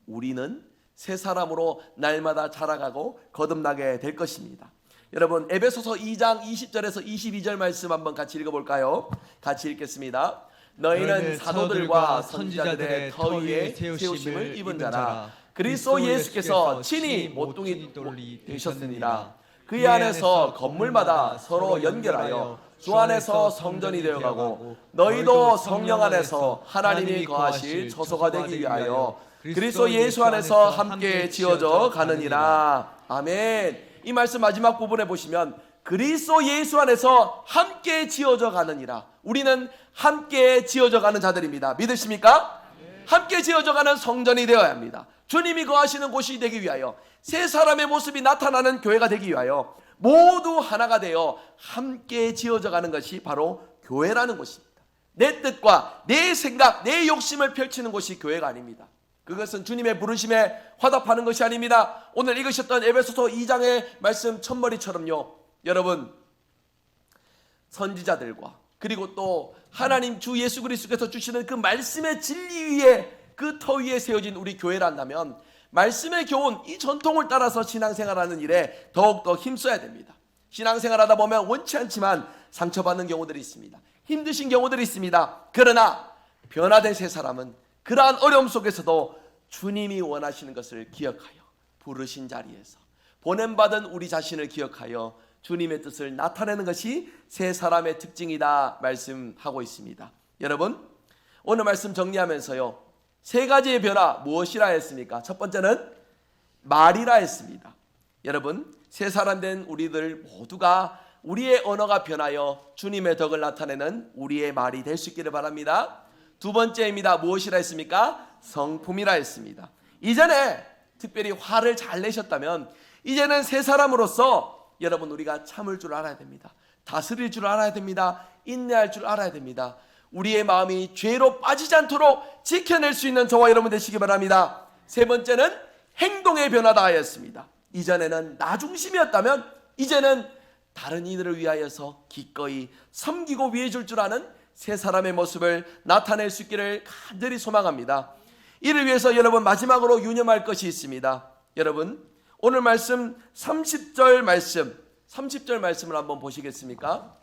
우리는 새 사람으로 날마다 자라가고 거듭나게 될 것입니다. 여러분, 에베소서 2장 20절에서 22절 말씀 한번 같이 읽어볼까요? 같이 읽겠습니다. 너희는 사도들과 선지자들의 터 위에 세우심을 입은 자라. 그리스도 예수께서 친히 모퉁이 돌이 되셨느니라. 그의 안에서 건물마다 서로 연결하여 주 안에서 성전이 되어가고 너희도 성령 안에서 하나님이 거하실 처소가 되기 위하여 그리스도 예수 안에서 함께 지어져 가느니라. 아멘. 이 말씀 마지막 부분에 보시면 그리스도 예수 안에서 함께 지어져 가느니라. 우리는 함께 지어져 가는 자들입니다. 믿으십니까? 함께 지어져 가는 성전이 되어야 합니다. 주님이 거하시는 곳이 되기 위하여, 새 사람의 모습이 나타나는 교회가 되기 위하여 모두 하나가 되어 함께 지어져 가는 것이 바로 교회라는 것입니다. 내 뜻과 내 생각, 내 욕심을 펼치는 곳이 교회가 아닙니다. 그것은 주님의 부르심에 화답하는 것이 아닙니다. 오늘 읽으셨던 에베소서 2장의 말씀 첫머리처럼요, 여러분 선지자들과 그리고 또 하나님 주 예수 그리스도께서 주시는 그 말씀의 진리 위에, 그 터 위에 세워진 우리 교회란다면 말씀의 교훈, 이 전통을 따라서 신앙생활하는 일에 더욱더 힘써야 됩니다. 신앙생활하다 보면 원치 않지만 상처받는 경우들이 있습니다. 힘드신 경우들이 있습니다. 그러나 변화된 새 사람은 그러한 어려움 속에서도 주님이 원하시는 것을 기억하여 부르신 자리에서 보냄받은 우리 자신을 기억하여 주님의 뜻을 나타내는 것이 새 사람의 특징이다 말씀하고 있습니다. 여러분, 오늘 말씀 정리하면서요, 세 가지의 변화 무엇이라 했습니까? 첫 번째는 말이라 했습니다. 여러분, 새 사람 된 우리들 모두가 우리의 언어가 변하여 주님의 덕을 나타내는 우리의 말이 될 수 있기를 바랍니다. 두 번째입니다. 무엇이라 했습니까? 성품이라 했습니다. 이전에 특별히 화를 잘 내셨다면 이제는 새 사람으로서 여러분 우리가 참을 줄 알아야 됩니다. 다스릴 줄 알아야 됩니다. 인내할 줄 알아야 됩니다. 우리의 마음이 죄로 빠지지 않도록 지켜낼 수 있는 저와 여러분 되시기 바랍니다. 세 번째는 행동의 변화다 하였습니다. 이전에는 나 중심이었다면 이제는 다른 이들을 위하여서 기꺼이 섬기고 위해줄 줄 아는 새 사람의 모습을 나타낼 수 있기를 간절히 소망합니다. 이를 위해서 여러분 마지막으로 유념할 것이 있습니다. 여러분, 오늘 말씀 30절 말씀, 30절 말씀을 한번 보시겠습니까?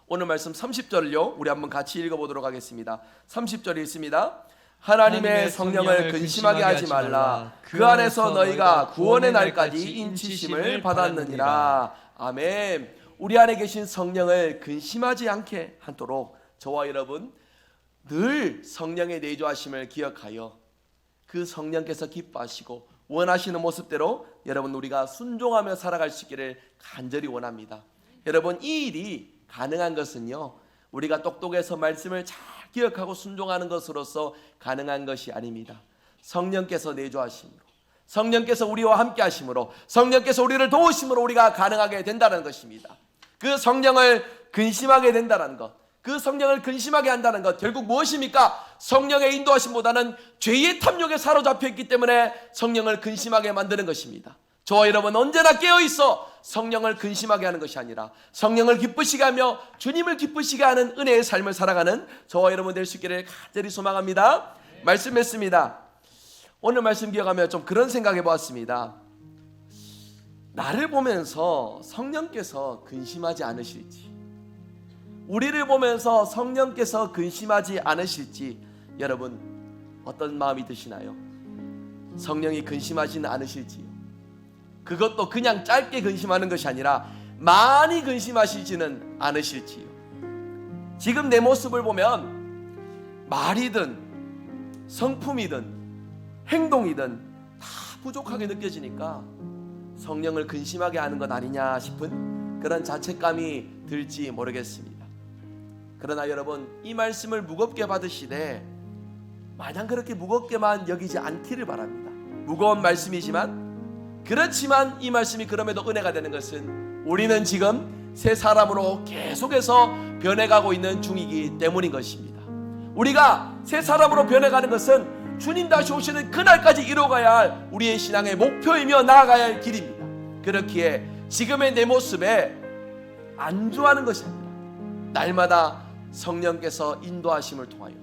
오늘 말씀 30절을요 우리 한번 같이 읽어보도록 하겠습니다. 30절이 있습니다. 하나님의 성령을 근심하게 하지 말라. 그 안에서 너희가 구원의 날까지 인치심을 받았느니라. 아멘. 우리 안에 계신 성령을 근심하지 않게 하도록 저와 여러분 늘 성령의 내주하심을 기억하여 그 성령께서 기뻐하시고 원하시는 모습대로 여러분 우리가 순종하며 살아갈 수 있기를 간절히 원합니다. 여러분 이 일이 가능한 것은요 우리가 똑똑해서 말씀을 잘 기억하고 순종하는 것으로서 가능한 것이 아닙니다. 성령께서 내주하심으로, 성령께서 우리와 함께 하심으로, 성령께서 우리를 도우심으로 우리가 가능하게 된다는 것입니다. 그 성령을 근심하게 된다는 것, 그 성령을 근심하게 한다는 것, 결국 무엇입니까? 성령의 인도하심보다는 죄의 탐욕에 사로잡혀 있기 때문에 성령을 근심하게 만드는 것입니다. 저와 여러분 언제나 깨어있어 성령을 근심하게 하는 것이 아니라 성령을 기쁘시게 하며 주님을 기쁘시게 하는 은혜의 삶을 살아가는 저와 여러분 될 수 있기를 간절히 소망합니다. 말씀했습니다. 오늘 말씀 기억하며 좀 그런 생각해 보았습니다. 나를 보면서 성령께서 근심하지 않으실지, 우리를 보면서 성령께서 근심하지 않으실지 여러분 어떤 마음이 드시나요? 성령이 근심하지는 않으실지요? 그것도 그냥 짧게 근심하는 것이 아니라 많이 근심하시지는 않으실지요? 지금 내 모습을 보면 말이든 성품이든 행동이든 다 부족하게 느껴지니까 성령을 근심하게 하는 것 아니냐 싶은 그런 자책감이 들지 모르겠습니다. 그러나 여러분 이 말씀을 무겁게 받으시되 마냥 그렇게 무겁게만 여기지 않기를 바랍니다. 무거운 말씀이지만 그렇지만 이 말씀이 그럼에도 은혜가 되는 것은 우리는 지금 새 사람으로 계속해서 변해가고 있는 중이기 때문인 것입니다. 우리가 새 사람으로 변해가는 것은 주님 다시 오시는 그날까지 이루어가야 할 우리의 신앙의 목표이며 나아가야 할 길입니다. 그렇기에 지금의 내 모습에 안주하는 것이 아니라 날마다 성령께서 인도하심을 통하여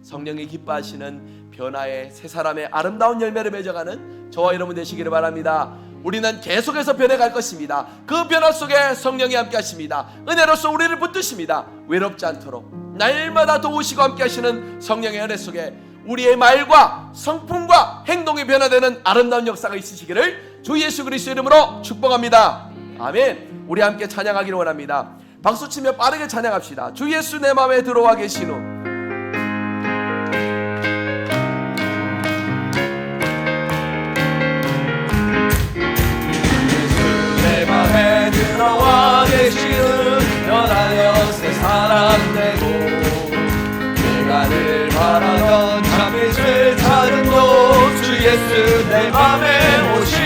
성령이 기뻐하시는 변화의 새 사람의 아름다운 열매를 맺어가는 저와 여러분 되시기를 바랍니다. 우리는 계속해서 변해갈 것입니다. 그 변화 속에 성령이 함께 하십니다. 은혜로서 우리를 붙드십니다. 외롭지 않도록 날마다 도우시고 함께 하시는 성령의 은혜 속에 우리의 말과 성품과 행동이 변화되는 아름다운 역사가 있으시기를 주 예수 그리스도 이름으로 축복합니다. 아멘. 우리 함께 찬양하기를 원합니다. 박수치며 빠르게 찬양합시다. 주 예수 내 마음에 들어와 계신 후 들어와 계시는 변하여 새 사람 되고 내가 늘 바라던 잠빛을 찾은 곳 주 예수 내 맘에 오신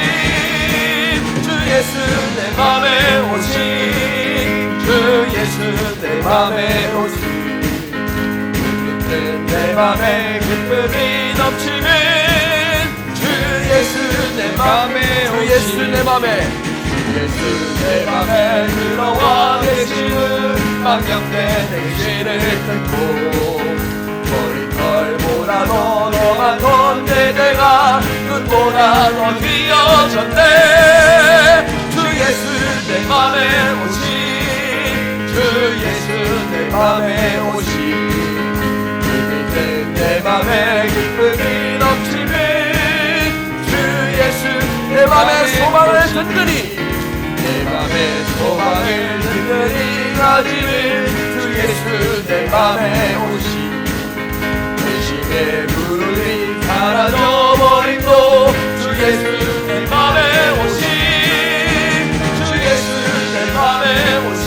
주 예수 내 맘에 오신 주 예수 내 맘에 오신 그때 내 맘에 기쁨이 넘치는 주 예수 내 맘에 오신 주 예수 내 맘에 예수 내 맘에 들어와 계시는 망령된 행실을 듣고 머리털보다도 더 많던데 내가 눈보다 더 귀여졌네 주 예수 내 맘에 오신 주 예수 내 맘에 오신 그 밑에 내 맘에 기쁨이 넘치는 주 예수 내 맘에 소망을 든든히 내 맘에 소망을 든든히 가지는 주 예수 내 맘에 오신 의심의 불이 사라져버리고 주 예수 내 맘에 오신 주 예수 내 맘에 오신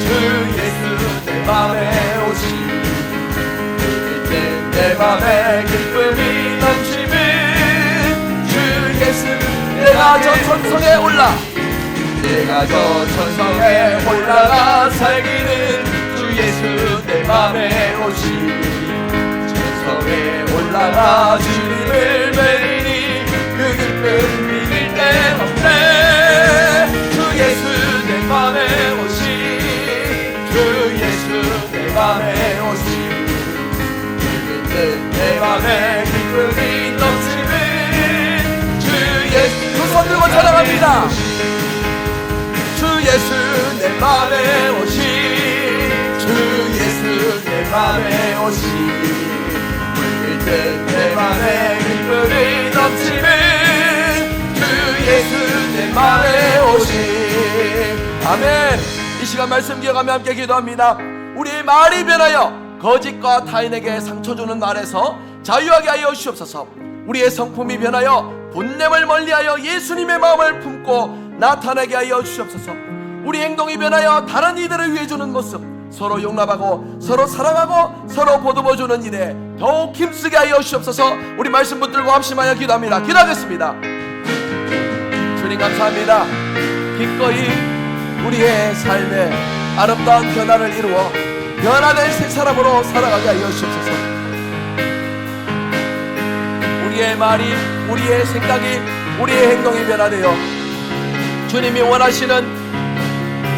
주 예수 내 맘에 오신 그때 내 맘에 기쁨이 넘치는 주 예수 내가 저 천성에 올라 내가 저 천성에 올라가 살기는 주 예수 내 맘에 오신 천성에 올라가 주님을 뵈니 그 기쁨 믿을 데 없네 주 예수 내 맘에 오신 주 예수 내 맘에 오신 그 내 맘에 기쁨이 넘치는 주 예수 두 손 들고 찬양합니다. 예수 내 맘에 오시 주 예수 내 맘에 오시 물들 내 맘에 기쁨이 넘치는 주 예수 내 맘에 오시. 아멘. 이 시간 말씀 기억하며 함께 기도합니다. 우리의 말이 변하여 거짓과 타인에게 상처 주는 말에서 자유하게 하여 주옵소서. 우리의 성품이 변하여 분냄을 멀리하여 예수님의 마음을 품고 나타나게 하여 주옵소서. 우리 행동이 변하여 다른 이들을 위해 주는 모습, 서로 용납하고 서로 사랑하고 서로 보듬어주는 일에 더욱 힘쓰게 하여 주옵소서. 우리 말씀 붙들고 합심하여 기도합니다. 기도하겠습니다. 주님 감사합니다. 기꺼이 우리의 삶에 아름다운 변화를 이루어 변화된 새 사람으로 살아가게 하여 주옵소서. 우리의 말이, 우리의 생각이, 우리의 행동이 변화되어 주님이 원하시는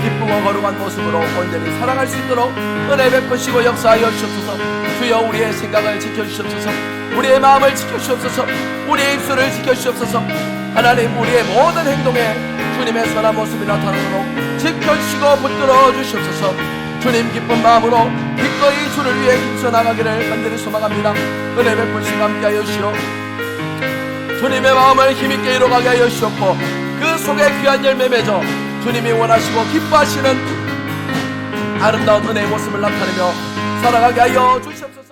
기쁘고 거룩한 모습으로 온전히 살아갈 수 있도록 은혜 베푸시고 역사하여 주옵소서. 주여 우리의 생각을 지켜주시옵소서. 우리의 마음을 지켜주시옵소서. 우리의 입술을 지켜주시옵소서. 하나님 우리의 모든 행동에 주님의 선한 모습이 나타나도록 지켜주시고 붙들어 주시옵소서. 주님 기쁜 마음으로 기꺼이 주를 위해 힘써 나가기를 간절히 소망합니다. 은혜 베푸시고 함께하여 주시오. 주님의 마음을 힘있게 이뤄가게 하여 주시옵고 그 속에 귀한 열매 맺어 주님이 원하시고 기뻐하시는 아름다운 은혜의 모습을 나타내며 살아가게 하여 주시옵소서.